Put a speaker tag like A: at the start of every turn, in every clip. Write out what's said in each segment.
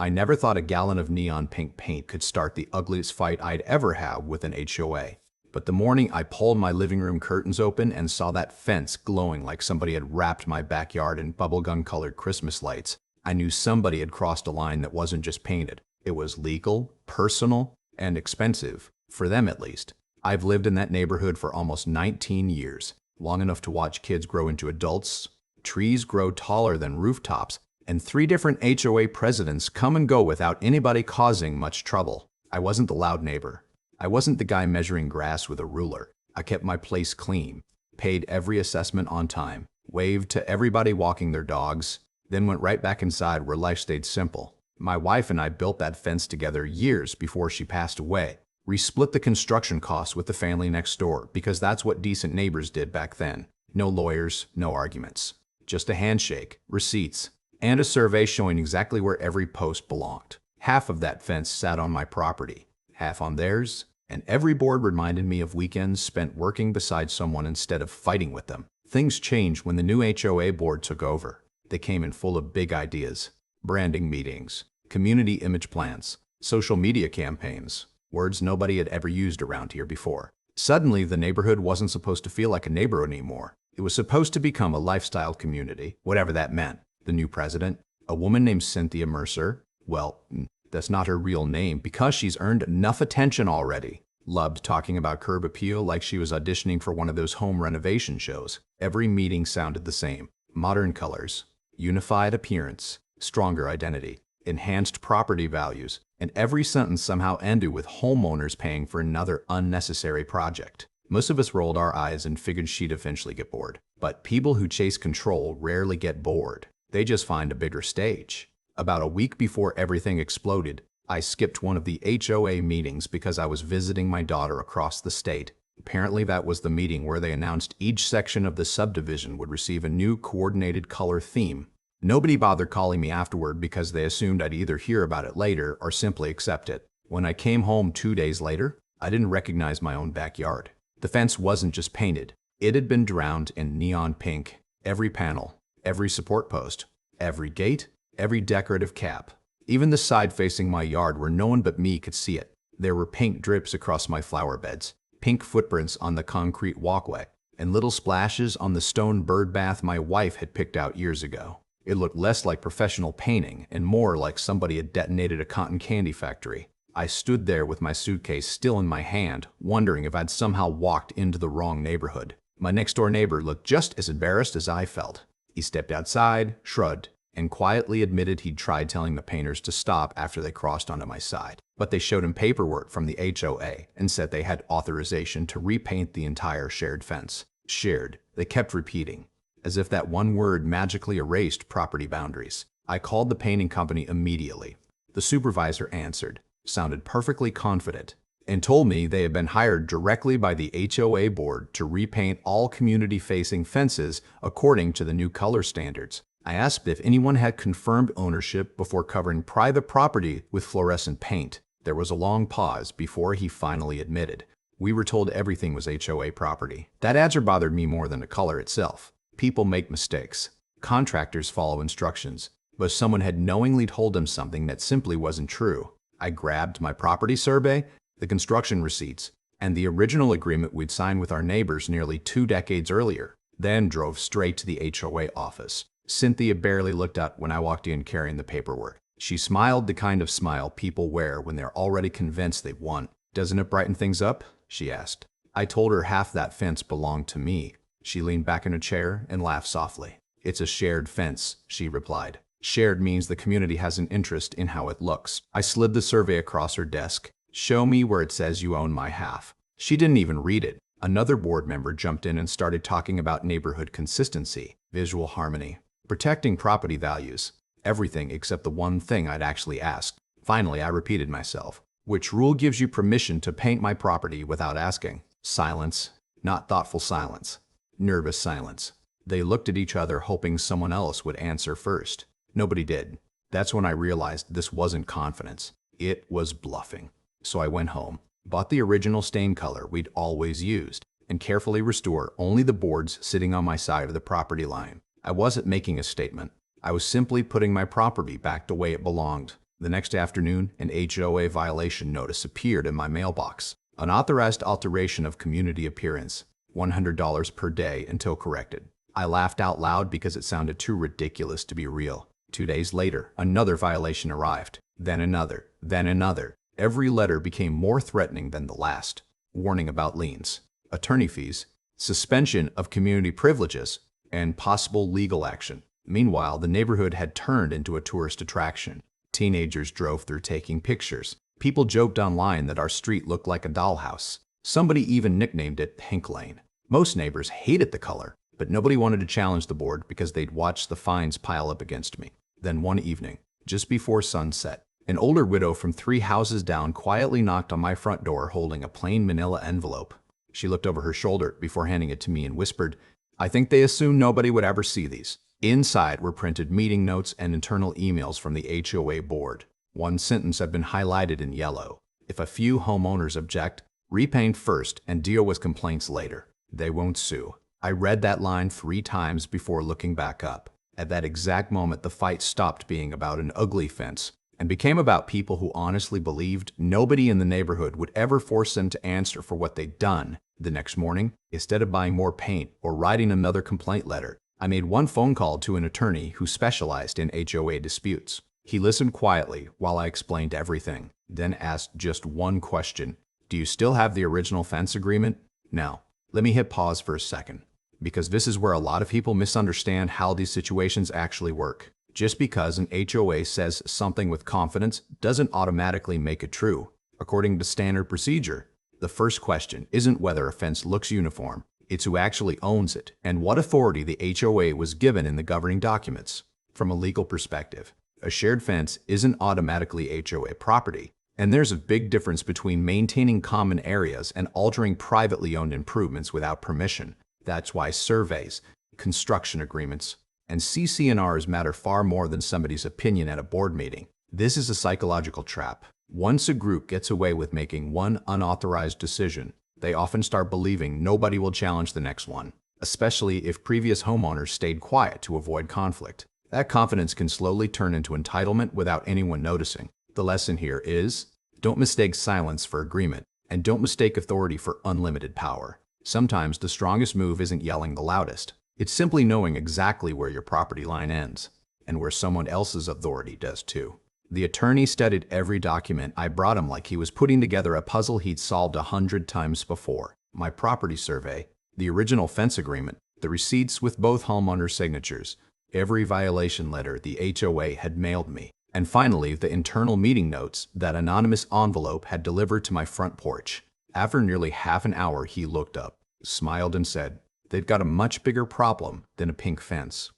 A: I never thought a gallon of neon pink paint could start the ugliest fight I'd ever have with an HOA. But the morning I pulled my living room curtains open and saw that fence glowing like somebody had wrapped my backyard in bubblegum-colored Christmas lights, I knew somebody had crossed a line that wasn't just painted. It was legal, personal, and expensive, for them at least. I've lived in that neighborhood for almost 19 years, long enough to watch kids grow into adults, trees grow taller than rooftops, and 3 different HOA presidents come and go without anybody causing much trouble. I wasn't the loud neighbor. I wasn't the guy measuring grass with a ruler. I kept my place clean, paid every assessment on time, waved to everybody walking their dogs, then went right back inside where life stayed simple. My wife and I built that fence together years before she passed away. We split the construction costs with the family next door because that's what decent neighbors did back then. No lawyers, no arguments. Just a handshake, receipts, and a survey showing exactly where every post belonged. Half of that fence sat on my property, half on theirs, and every board reminded me of weekends spent working beside someone instead of fighting with them. Things changed when the new HOA board took over. They came in full of big ideas, branding meetings, community image plans, social media campaigns, words nobody had ever used around here before. Suddenly, the neighborhood wasn't supposed to feel like a neighborhood anymore. It was supposed to become a lifestyle community, whatever that meant. The new president, a woman named Cynthia Mercer, well, that's not her real name because she's earned enough attention already, loved talking about curb appeal like she was auditioning for one of those home renovation shows. Every meeting sounded the same. Modern colors, unified appearance, stronger identity, enhanced property values, and every sentence somehow ended with homeowners paying for another unnecessary project. Most of us rolled our eyes and figured she'd eventually get bored. But people who chase control rarely get bored. They just find a bigger stage. About a week before everything exploded, I skipped one of the HOA meetings because I was visiting my daughter across the state. Apparently that was the meeting where they announced each section of the subdivision would receive a new coordinated color theme. Nobody bothered calling me afterward because they assumed I'd either hear about it later or simply accept it. When I came home 2 days later, I didn't recognize my own backyard. The fence wasn't just painted. It had been drowned in neon pink. Every panel, every support post, every gate, every decorative cap. Even the side facing my yard where no one but me could see it. There were pink drips across my flower beds, pink footprints on the concrete walkway, and little splashes on the stone bird bath my wife had picked out years ago. It looked less like professional painting and more like somebody had detonated a cotton candy factory. I stood there with my suitcase still in my hand, wondering if I'd somehow walked into the wrong neighborhood. My next-door neighbor looked just as embarrassed as I felt. He stepped outside, shrugged, and quietly admitted he'd tried telling the painters to stop after they crossed onto my side. But they showed him paperwork from the HOA and said they had authorization to repaint the entire shared fence. Shared, they kept repeating, as if that one word magically erased property boundaries. I called the painting company immediately. The supervisor answered, sounded perfectly confident, and told me they had been hired directly by the HOA board to repaint all community-facing fences according to the new color standards. I asked if anyone had confirmed ownership before covering private property with fluorescent paint. There was a long pause before he finally admitted. We were told everything was HOA property. That answer bothered me more than the color itself. People make mistakes. Contractors follow instructions, but someone had knowingly told them something that simply wasn't true. I grabbed my property survey, the construction receipts, and the original agreement we'd signed with our neighbors nearly 2 decades earlier, then drove straight to the HOA office. Cynthia barely looked up when I walked in carrying the paperwork. She smiled the kind of smile people wear when they're already convinced they've won. "Doesn't it brighten things up?" she asked. I told her half that fence belonged to me. She leaned back in her chair and laughed softly. "It's a shared fence," she replied. Shared means the community has an interest in how it looks. I slid the survey across her desk. "Show me where it says you own my half." She didn't even read it. Another board member jumped in and started talking about neighborhood consistency, visual harmony, protecting property values, everything except the one thing I'd actually asked. Finally, I repeated myself. "Which rule gives you permission to paint my property without asking?" Silence, not thoughtful silence. Nervous silence. They looked at each other hoping someone else would answer first. Nobody did. That's when I realized this wasn't confidence. It was bluffing. So I went home, bought the original stain color we'd always used, and carefully restored only the boards sitting on my side of the property line. I wasn't making a statement. I was simply putting my property back the way it belonged. The next afternoon, an HOA violation notice appeared in my mailbox. Unauthorized alteration of community appearance, $100 per day until corrected. I laughed out loud because it sounded too ridiculous to be real. 2 days later, another violation arrived. Then another. Then another. Every letter became more threatening than the last. Warning about liens, attorney fees, suspension of community privileges, and possible legal action. Meanwhile, the neighborhood had turned into a tourist attraction. Teenagers drove through taking pictures. People joked online that our street looked like a dollhouse. Somebody even nicknamed it Pink Lane. Most neighbors hated the color, but nobody wanted to challenge the board because they'd watched the fines pile up against me. Then one evening, just before sunset, an older widow from 3 houses down quietly knocked on my front door holding a plain manila envelope. She looked over her shoulder before handing it to me and whispered, "I think they assumed nobody would ever see these." Inside were printed meeting notes and internal emails from the HOA board. One sentence had been highlighted in yellow. If a few homeowners object, repaint first and deal with complaints later. They won't sue. I read that line 3 times before looking back up. At that exact moment, the fight stopped being about an ugly fence and became about people who honestly believed nobody in the neighborhood would ever force them to answer for what they'd done. The next morning, instead of buying more paint or writing another complaint letter, I made one phone call to an attorney who specialized in HOA disputes. He listened quietly while I explained everything, then asked just one question. "Do you still have the original fence agreement?" Now, let me hit pause for a second, because this is where a lot of people misunderstand how these situations actually work. Just because an HOA says something with confidence doesn't automatically make it true. According to standard procedure, the first question isn't whether a fence looks uniform, it's who actually owns it and what authority the HOA was given in the governing documents. From a legal perspective, a shared fence isn't automatically HOA property, and there's a big difference between maintaining common areas and altering privately owned improvements without permission. That's why surveys, construction agreements, and CC&Rs matter far more than somebody's opinion at a board meeting. This is a psychological trap. Once a group gets away with making one unauthorized decision, they often start believing nobody will challenge the next one, especially if previous homeowners stayed quiet to avoid conflict. That confidence can slowly turn into entitlement without anyone noticing. The lesson here is, don't mistake silence for agreement, and don't mistake authority for unlimited power. Sometimes the strongest move isn't yelling the loudest. It's simply knowing exactly where your property line ends, and where someone else's authority does too. The attorney studied every document I brought him like he was putting together a puzzle he'd solved 100 times before. My property survey, the original fence agreement, the receipts with both homeowners' signatures, every violation letter the HOA had mailed me, and finally the internal meeting notes that anonymous envelope had delivered to my front porch. After nearly half an hour, he looked up, smiled, and said, "They've got a much bigger problem than a pink fence."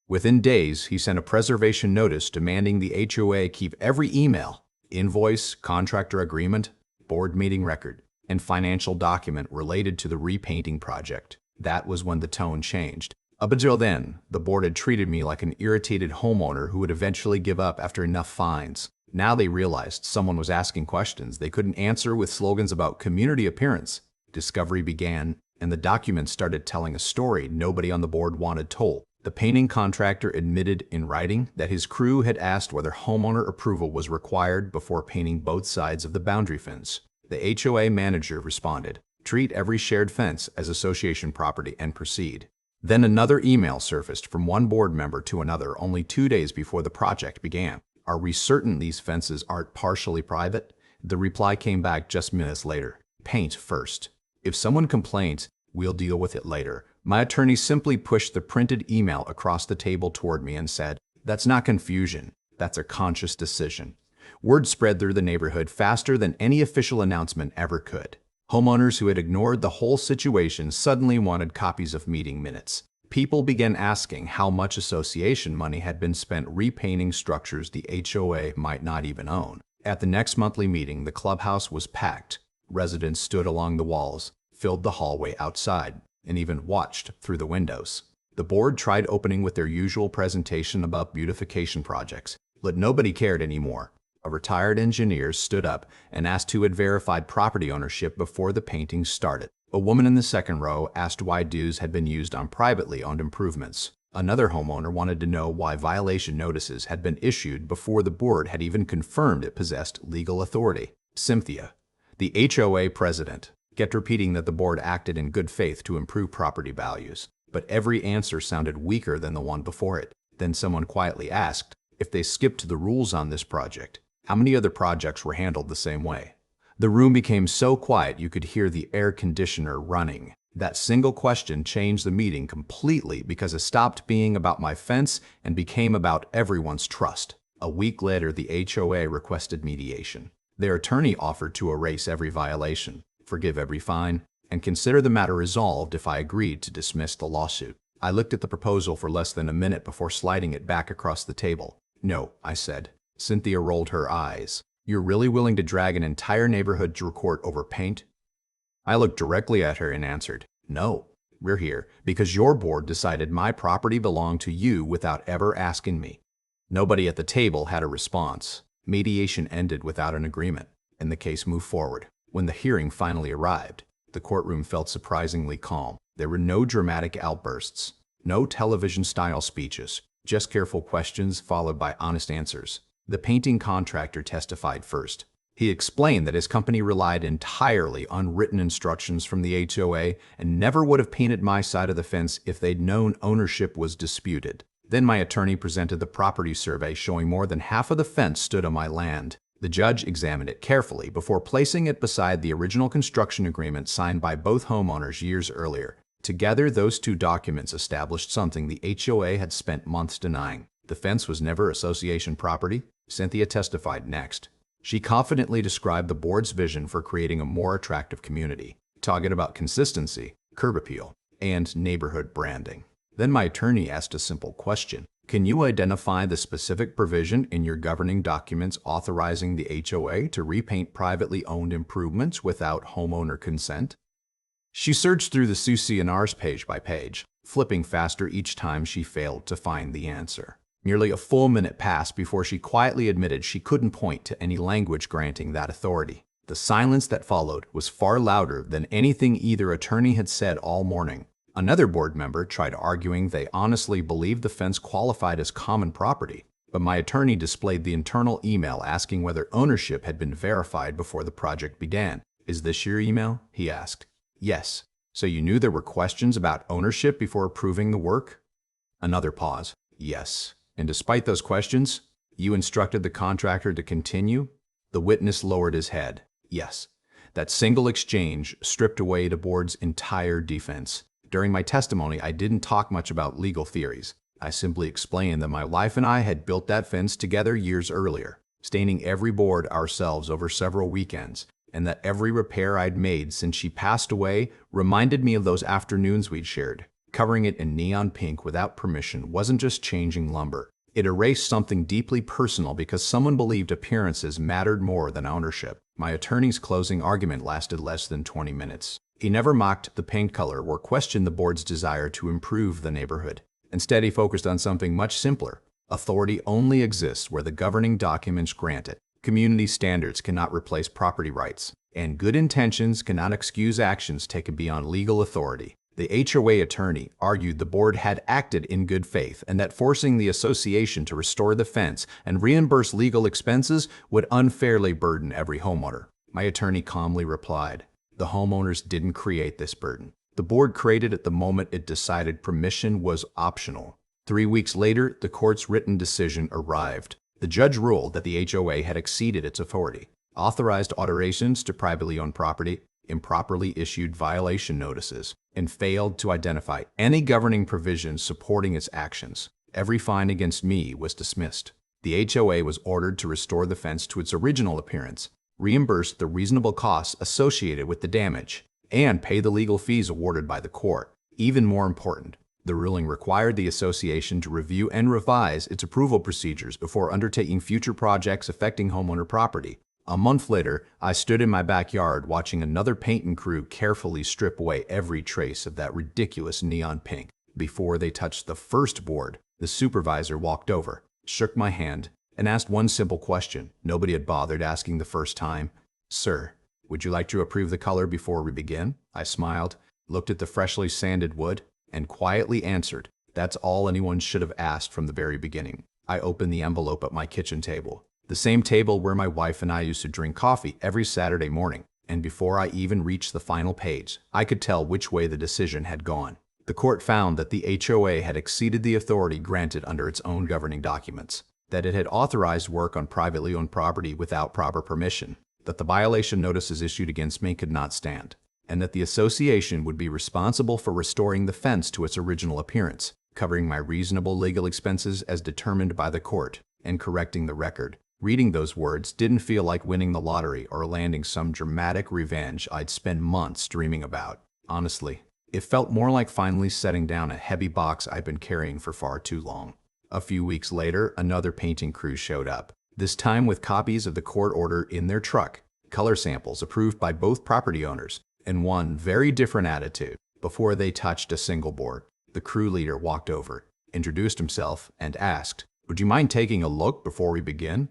A: Within days, he sent a preservation notice demanding the HOA keep every email, invoice, contractor agreement, board meeting record, and financial document related to the repainting project. That was when the tone changed. Up until then, the board had treated me like an irritated homeowner who would eventually give up after enough fines. Now they realized someone was asking questions they couldn't answer with slogans about community appearance. Discovery began, and the documents started telling a story nobody on the board wanted told. The painting contractor admitted in writing that his crew had asked whether homeowner approval was required before painting both sides of the boundary fence. The HOA manager responded, "Treat every shared fence as association property and proceed." Then another email surfaced from one board member to another only 2 days before the project began. "Are we certain these fences aren't partially private?" The reply came back just minutes later. "Paint first. If someone complains, we'll deal with it later." My attorney simply pushed the printed email across the table toward me and said, "That's not confusion. That's a conscious decision." Word spread through the neighborhood faster than any official announcement ever could. Homeowners who had ignored the whole situation suddenly wanted copies of meeting minutes. People began asking how much association money had been spent repainting structures the HOA might not even own. At the next monthly meeting, the clubhouse was packed. Residents stood along the walls, filled the hallway outside, and even watched through the windows. The board tried opening with their usual presentation about beautification projects, but nobody cared anymore. A retired engineer stood up and asked who had verified property ownership before the painting started. A woman in the second row asked why dues had been used on privately owned improvements. Another homeowner wanted to know why violation notices had been issued before the board had even confirmed it possessed legal authority. Cynthia, the HOA president, kept repeating that the board acted in good faith to improve property values, but every answer sounded weaker than the one before it. Then someone quietly asked if they skipped the rules on this project, how many other projects were handled the same way. The room became so quiet you could hear the air conditioner running. That single question changed the meeting completely because it stopped being about my fence and became about everyone's trust. A week later, the HOA requested mediation. Their attorney offered to erase every violation, forgive every fine, and consider the matter resolved if I agreed to dismiss the lawsuit. I looked at the proposal for less than a minute before sliding it back across the table. No, I said. Cynthia rolled her eyes. You're really willing to drag an entire neighborhood to court over paint? I looked directly at her and answered, no, we're here because your board decided my property belonged to you without ever asking me. Nobody at the table had a response. Mediation ended without an agreement, and the case moved forward. When the hearing finally arrived, the courtroom felt surprisingly calm. There were no dramatic outbursts, no television-style speeches, just careful questions followed by honest answers. The painting contractor testified first. He explained that his company relied entirely on written instructions from the HOA and never would have painted my side of the fence if they'd known ownership was disputed. Then my attorney presented the property survey showing more than half of the fence stood on my land. The judge examined it carefully before placing it beside the original construction agreement signed by both homeowners years earlier. Together, those two documents established something the HOA had spent months denying. The fence was never association property. Cynthia testified next. She confidently described the board's vision for creating a more attractive community, talking about consistency, curb appeal, and neighborhood branding. Then my attorney asked a simple question. Can you identify the specific provision in your governing documents authorizing the HOA to repaint privately owned improvements without homeowner consent? She searched through the CC&Rs page by page, flipping faster each time she failed to find the answer. Nearly a full minute passed before she quietly admitted she couldn't point to any language granting that authority. The silence that followed was far louder than anything either attorney had said all morning. Another board member tried arguing they honestly believed the fence qualified as common property, but my attorney displayed the internal email asking whether ownership had been verified before the project began. Is this your email? He asked. Yes. So you knew there were questions about ownership before approving the work? Another pause. Yes. And despite those questions, you instructed the contractor to continue? The witness lowered his head. Yes. That single exchange stripped away the board's entire defense. During my testimony, I didn't talk much about legal theories. I simply explained that my wife and I had built that fence together years earlier, staining every board ourselves over several weekends, and that every repair I'd made since she passed away reminded me of those afternoons we'd shared. Covering it in neon pink without permission wasn't just changing lumber. It erased something deeply personal because someone believed appearances mattered more than ownership. My attorney's closing argument lasted less than 20 minutes. He never mocked the paint color or questioned the board's desire to improve the neighborhood. Instead, he focused on something much simpler. Authority only exists where the governing documents grant it. Community standards cannot replace property rights, and good intentions cannot excuse actions taken beyond legal authority. The HOA attorney argued the board had acted in good faith and that forcing the association to restore the fence and reimburse legal expenses would unfairly burden every homeowner. My attorney calmly replied, the homeowners didn't create this burden. The board created it the moment it decided permission was optional. 3 weeks later, the court's written decision arrived. The judge ruled that the HOA had exceeded its authority, authorized alterations to privately owned property, improperly issued violation notices, and failed to identify any governing provisions supporting its actions. Every fine against me was dismissed. The HOA was ordered to restore the fence to its original appearance, reimburse the reasonable costs associated with the damage, and pay the legal fees awarded by the court. Even more important, the ruling required the association to review and revise its approval procedures before undertaking future projects affecting homeowner property. A month later, I stood in my backyard watching another painting crew carefully strip away every trace of that ridiculous neon pink. Before they touched the first board, the supervisor walked over, shook my hand, and asked one simple question nobody had bothered asking the first time. Sir, would you like to approve the color before we begin? I smiled, looked at the freshly sanded wood, and quietly answered, That's all anyone should have asked from the very beginning. I opened the envelope at my kitchen table, the same table where my wife and I used to drink coffee every Saturday morning, and before I even reached the final page, I could tell which way the decision had gone. The court found that the HOA had exceeded the authority granted under its own governing documents, that it had authorized work on privately owned property without proper permission, that the violation notices issued against me could not stand, and that the association would be responsible for restoring the fence to its original appearance, covering my reasonable legal expenses as determined by the court, and correcting the record. Reading those words didn't feel like winning the lottery or landing some dramatic revenge I'd spent months dreaming about. Honestly, it felt more like finally setting down a heavy box I'd been carrying for far too long. A few weeks later, another painting crew showed up, this time with copies of the court order in their truck, color samples approved by both property owners, and one very different attitude. Before they touched a single board, the crew leader walked over, introduced himself, and asked, "Would you mind taking a look before we begin?"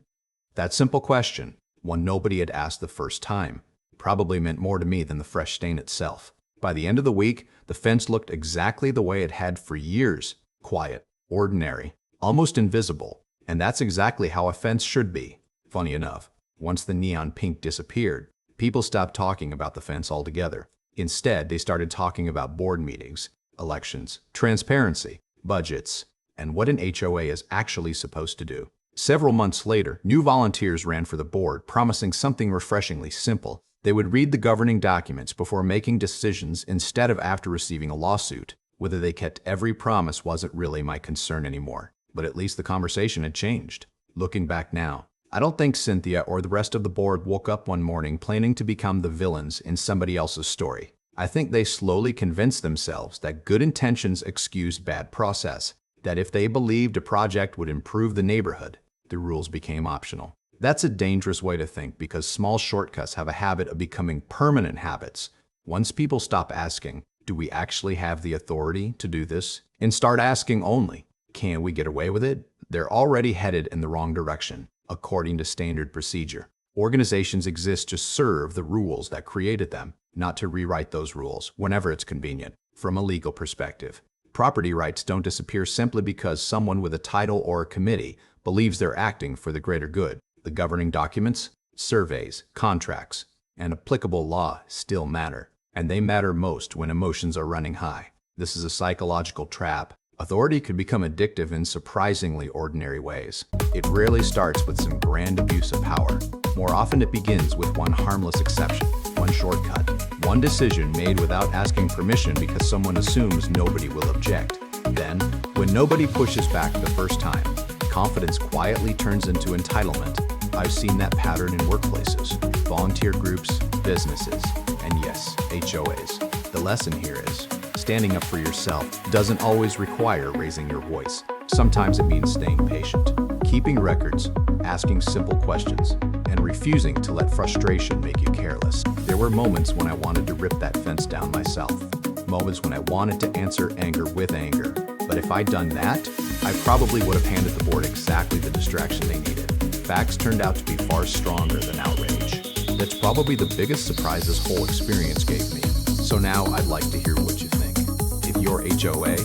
A: That simple question, one nobody had asked the first time, probably meant more to me than the fresh stain itself. By the end of the week, the fence looked exactly the way it had for years: quiet, ordinary, almost invisible, and that's exactly how a fence should be. Funny enough, once the neon pink disappeared, people stopped talking about the fence altogether. Instead, they started talking about board meetings, elections, transparency, budgets, and what an HOA is actually supposed to do. Several months later, new volunteers ran for the board, promising something refreshingly simple. They would read the governing documents before making decisions instead of after receiving a lawsuit. Whether they kept every promise wasn't really my concern anymore, but at least the conversation had changed. Looking back now, I don't think Cynthia or the rest of the board woke up one morning planning to become the villains in somebody else's story. I think they slowly convinced themselves that good intentions excused bad process, that if they believed a project would improve the neighborhood, the rules became optional. That's a dangerous way to think because small shortcuts have a habit of becoming permanent habits. Once people stop asking, "Do we actually have the authority to do this?" and start asking only, "Can we get away with it?" they're already headed in the wrong direction, according to standard procedure. Organizations exist to serve the rules that created them, not to rewrite those rules whenever it's convenient. From a legal perspective, property rights don't disappear simply because someone with a title or a committee believes they're acting for the greater good. The governing documents, surveys, contracts, and applicable law still matter, and they matter most when emotions are running high. This is a psychological trap. Authority could become addictive in surprisingly ordinary ways. It rarely starts with some grand abuse of power. More often it begins with one harmless exception, one shortcut, one decision made without asking permission because someone assumes nobody will object. Then, when nobody pushes back the first time, confidence quietly turns into entitlement. I've seen that pattern in workplaces, volunteer groups, businesses, and yes, HOAs. The lesson here is, standing up for yourself doesn't always require raising your voice. Sometimes it means staying patient, keeping records, asking simple questions, and refusing to let frustration make you careless. There were moments when I wanted to rip that fence down myself, moments when I wanted to answer anger with anger. But if I'd done that, I probably would have handed the board exactly the distraction they needed. Facts turned out to be far stronger than outrage. That's probably the biggest surprise this whole experience gave me. So now I'd like to hear what you think. If your HOA,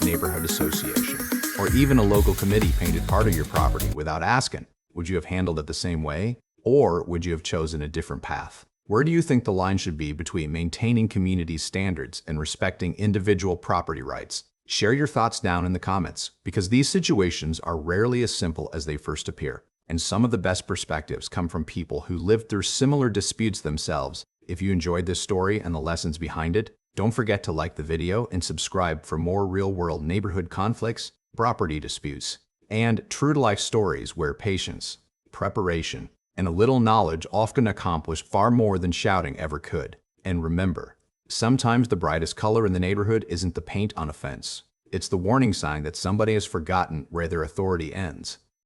A: neighborhood association, or even a local committee painted part of your property without asking, would you have handled it the same way? Or would you have chosen a different path? Where do you think the line should be between maintaining community standards and respecting individual property rights? Share your thoughts down in the comments, because these situations are rarely as simple as they first appear, and some of the best perspectives come from people who lived through similar disputes themselves. If you enjoyed this story and the lessons behind it, don't forget to like the video and subscribe for more real-world neighborhood conflicts, property disputes, and true-to-life stories where patience, preparation, and a little knowledge often accomplish far more than shouting ever could. And remember, sometimes the brightest color in the neighborhood isn't the paint on a fence. It's the warning sign that somebody has forgotten where their authority ends.